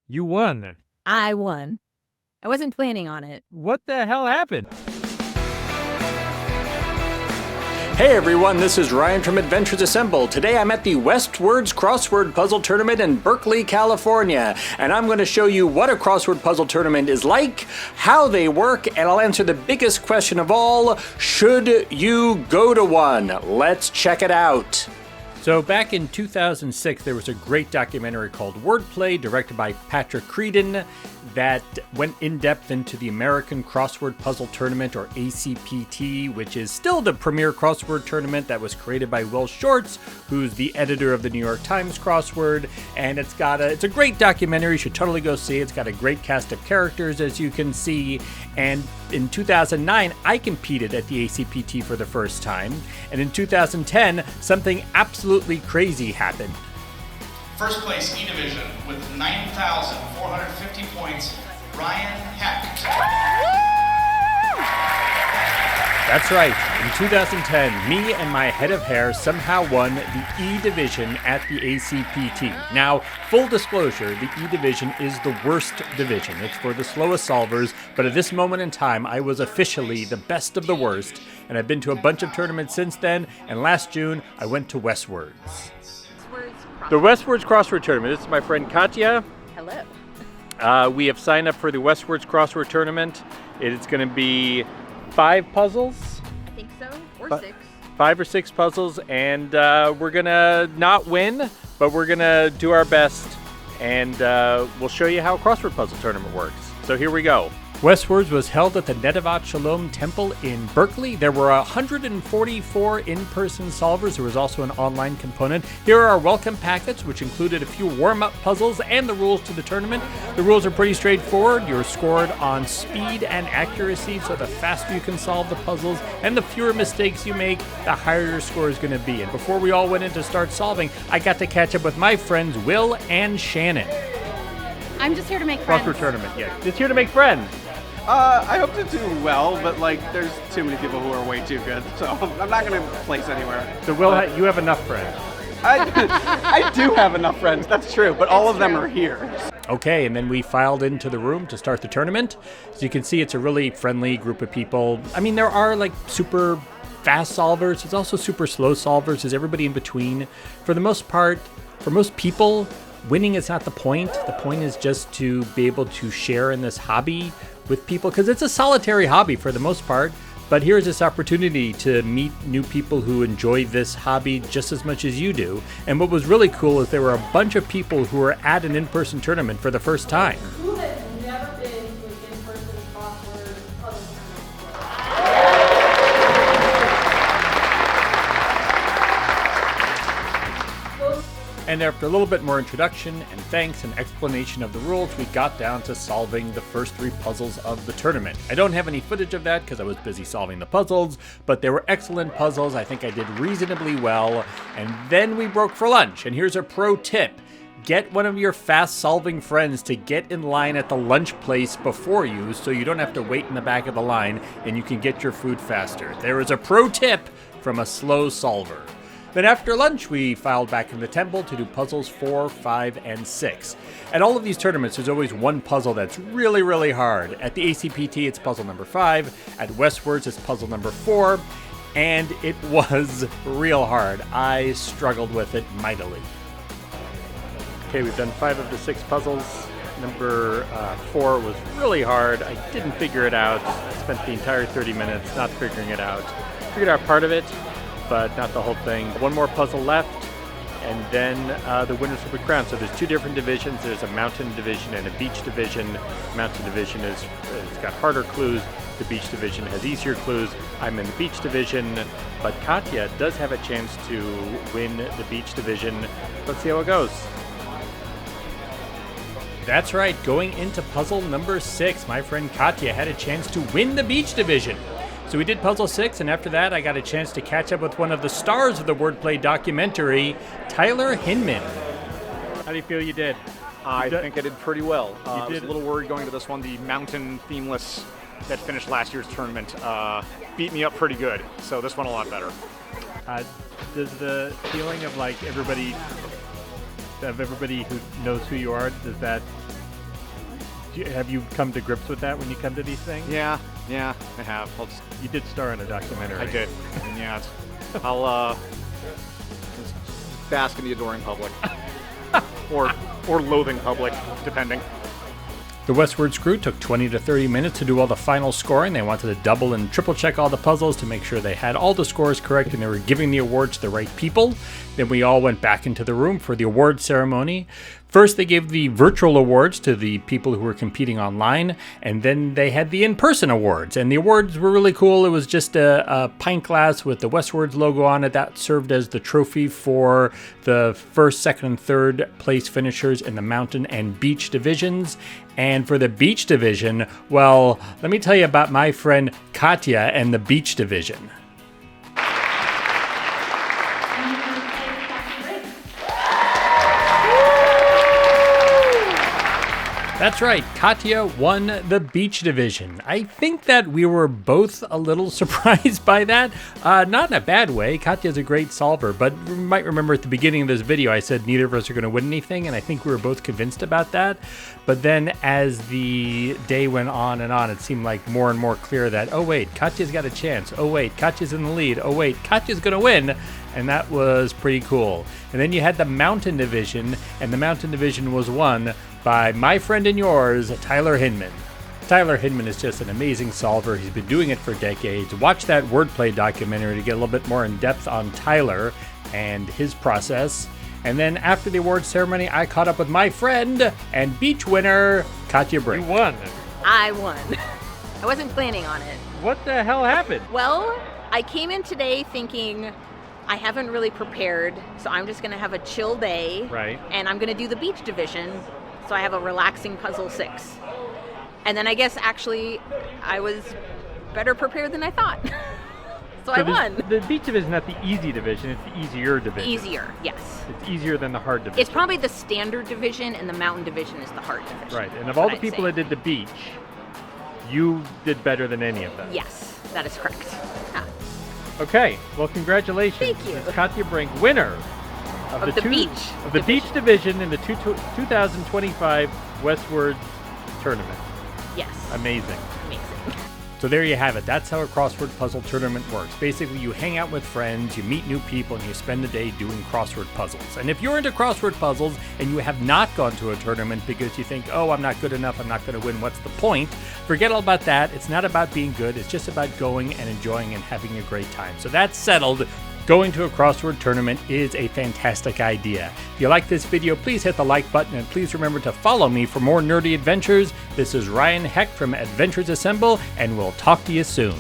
You won. I won. I wasn't planning on it. What the hell happened? Hey everyone, this is Ryan from Adventures Assemble. Today I'm at the Westwords Crossword Puzzle Tournament in Berkeley, California. And I'm going to show you what a crossword puzzle tournament is like, how they work, and I'll answer the biggest question of all, should you go to one? Let's check it out. So back in 2006, there was a great documentary called Wordplay, directed by Patrick Creedon, that went in depth into the American Crossword Puzzle Tournament, or ACPT, which is still the premier crossword tournament that was created by Will Shortz, who's the editor of the New York Times crossword. And it's a great documentary. You should totally go see it. It's got a great cast of characters, as you can see. And in 2009, I competed at the ACPT for the first time. And in 2010, something absolutely crazy happened. First place E Division with 9,450 points, Ryan Hecht. That's right. In 2010, me and my head of hair somehow won the E Division at the ACPT. Now, full disclosure, the E Division is the worst division. It's for the slowest solvers, but at this moment in time, I was officially the best of the worst, and I've been to a bunch of tournaments since then, and last June, I went to Westwords. The Westwords Crossword Tournament. This is my friend Katja. Hello. We have signed up for the Westwords Crossword Tournament. It's going to be 5 puzzles. I think so. Or 6. 5 or 6 puzzles, and we're going to not win, but we're going to do our best, and we'll show you how a crossword puzzle tournament works. So here we go. Westwords was held at the Nedavat Shalom Temple in Berkeley. There were 144 in-person solvers. There was also an online component. Here are our welcome packets, which included a few warm-up puzzles and the rules to the tournament. The rules are pretty straightforward. You're scored on speed and accuracy, so the faster you can solve the puzzles and the fewer mistakes you make, the higher your score is going to be. And before we all went in to start solving, I got to catch up with my friends Will and Shannon. I'm just here to make friends. Crossword tournament, yeah. Just here to make friends. I hope to do well, but there's too many people who are way too good, so I'm not going to place anywhere. So Will, you have enough friends. I do have enough friends, that's true, but all of them are here. Okay, and then we filed into the room to start the tournament. As you can see, it's a really friendly group of people. I mean, there are super fast solvers. There's also super slow solvers. There's everybody in between. For the most part, for most people, winning is not the point. The point is just to be able to share in this hobby with people, because it's a solitary hobby for the most part. But here's this opportunity to meet new people who enjoy this hobby just as much as you do. And what was really cool is there were a bunch of people who were at an in-person tournament for the first time. Who has never been to an in-person crossword puzzle tournament? And after a little bit more introduction and thanks and explanation of the rules, we got down to solving the first 3 puzzles of the tournament. I don't have any footage of that because I was busy solving the puzzles, but they were excellent puzzles. I think I did reasonably well. And then we broke for lunch. And here's a pro tip. Get one of your fast-solving friends to get in line at the lunch place before you so you don't have to wait in the back of the line and you can get your food faster. There is a pro tip from a slow solver. Then after lunch, we filed back in the temple to do puzzles 4, 5, and 6. At all of these tournaments, there's always one puzzle that's really, really hard. At the ACPT, it's puzzle number 5. At Westwords, it's puzzle number 4. And it was real hard. I struggled with it mightily. Okay, we've done 5 of the 6 puzzles. Number 4 was really hard. I didn't figure it out. I spent the entire 30 minutes not figuring it out. Figured out part of it, but not the whole thing. One more puzzle left, and then the winners will be crowned. So there's 2 different divisions. There's a mountain division and a beach division. Mountain division it's got harder clues. The beach division has easier clues. I'm in the beach division, but Katja does have a chance to win the beach division. Let's see how it goes. That's right, going into puzzle number 6, my friend Katja had a chance to win the beach division. So we did puzzle 6, and after that, I got a chance to catch up with one of the stars of the Wordplay documentary, Tyler Hinman. How do you feel you did? I think I did pretty well. You I was did. a little worried going to this one. The mountain themeless that finished last year's tournament beat me up pretty good. So this one a lot better. Does the feeling of everybody who knows who you are, does that Have you come to grips with that when you come to these things? Yeah, I have. You did star in a documentary. I did. And yeah, I'll just bask in the adoring public. or loathing public, depending. The Westwords crew took 20 to 30 minutes to do all the final scoring. They wanted to double and triple check all the puzzles to make sure they had all the scores correct and they were giving the awards to the right people. Then we all went back into the room for the award ceremony. First, they gave the virtual awards to the people who were competing online, and then they had the in-person awards. And the awards were really cool. It was just a pint glass with the Westwords logo on it. That served as the trophy for the first, second, and third place finishers in the mountain and beach divisions. And for the beach division, well, let me tell you about my friend Katja and the beach division. That's right, Katja won the beach division. I think that we were both a little surprised by that. Not in a bad way. Katja's a great solver, but you might remember at the beginning of this video I said neither of us are going to win anything, and I think we were both convinced about that. But then as the day went on and on, it seemed like more and more clear that, oh wait, Katja's got a chance. Oh wait, Katja's in the lead. Oh wait, Katja's going to win. And that was pretty cool. And then you had the mountain division, and the mountain division was won by my friend and yours, Tyler Hinman. Tyler Hinman is just an amazing solver. He's been doing it for decades. Watch that wordplay documentary to get a little bit more in depth on Tyler and his process. And then after the award ceremony, I caught up with my friend and beach winner, Katja Brink. You won. I won. I wasn't planning on it. What the hell happened? Well, I came in today thinking I haven't really prepared, so I'm just going to have a chill day. Right. And I'm going to do the beach division, so I have a relaxing puzzle 6. And then I guess actually I was better prepared than I thought. So I won. The beach division is not the easy division, it's the easier division. Easier, yes. It's easier than the hard division. It's probably the standard division, and the mountain division is the hard division. Right, and of all the people that did the beach, you did better than any of them. Yes, that is correct. Yeah. Okay, well, congratulations. Thank you. It's Katja Brink, winner of the beach division in the 2025 Westwords Tournament. Yes. Amazing. Amazing. So there you have it. That's how a crossword puzzle tournament works. Basically, you hang out with friends, you meet new people, and you spend the day doing crossword puzzles. And if you're into crossword puzzles and you have not gone to a tournament because you think, oh, I'm not good enough, I'm not going to win, what's the point? Forget all about that. It's not about being good. It's just about going and enjoying and having a great time. So that's settled. Going to a crossword tournament is a fantastic idea. If you like this video, please hit the like button and please remember to follow me for more nerdy adventures. This is Ryan Heck from Adventures Assemble, and we'll talk to you soon.